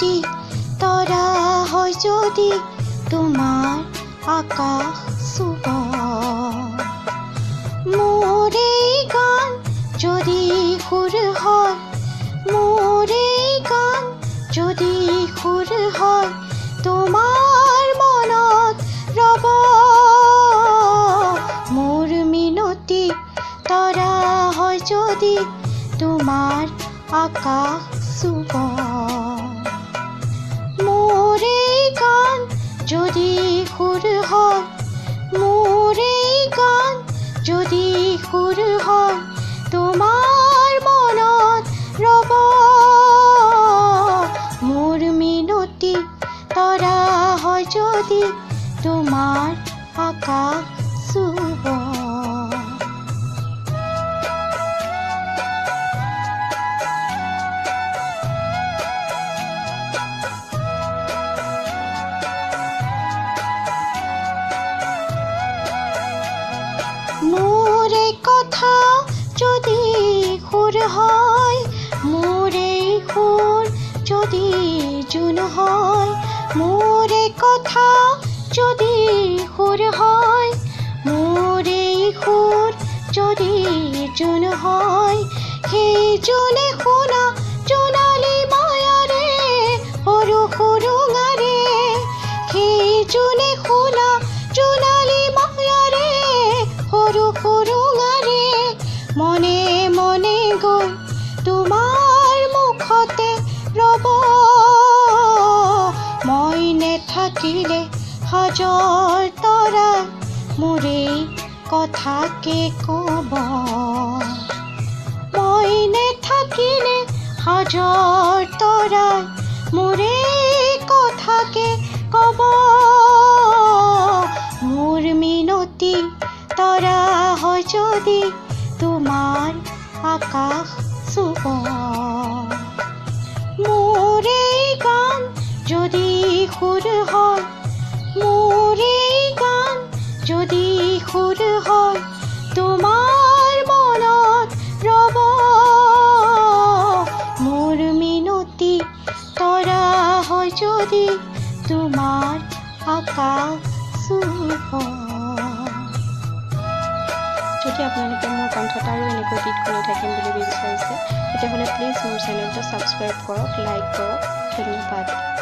মিনতি তৰা হয় যদি তোমাৰ আকাশ চুব মোৰ এই গান যদি সুৰ হয় মোৰ এই গান যদি সুৰ হয় তোমাৰ মনত ৰব মোৰ মিনতি তৰা হয় যদি তোমাৰ আকাশ চুব মোৰ এই গান যদি সুৰ হয় মোৰ এই গান যদি সুৰ হয় তোমাৰ মনত ৰব মোৰ মিনতি তৰা হয় যদি তোমাৰ আকাশ চুব মোৰ এই কথা যদি সুৰ হয় মোৰ এই সুৰ যদি জোন হয় মোৰ এই কথা যদি সুৰ হয় মোৰ এই সুৰ যদি জোন হয় সেই জোনে শুনা জোনালী মায়াৰে সৰু সুৰুঙাৰে সেই জোনে শুনা জোনালী মায়াৰে সৰু সুৰুঙাৰে মনে মনে গৈ তোমাৰ মুখতে ৰব মই নেথাকিলে হাজাৰ তৰাই মোৰ এই কথাকে ক'ব মই নেথাকিলে হাজাৰ তৰাই মোৰ এই কথাকে ক'ব মোৰ মিনতি তৰা হয় যদি তোমাৰ আকাশ চুব মোৰ এই গান যদি সুৰ হয় মোৰ এই গান যদি সুৰ হয় তোমাৰ মনত ৰব মোৰ মিনতি তৰা হয় যদি তোমাৰ আকাশ চুব যদি আপোনালোকে মোৰ কণ্ঠত আৰু এনেকৈ গীত শুনি থাকিম বুলি বিচাৰিছে তেতিয়াহ'লে প্লিজ মোৰ চেনেলটো ছাবস্ক্ৰাইব কৰক লাইক কৰক ধন্যবাদ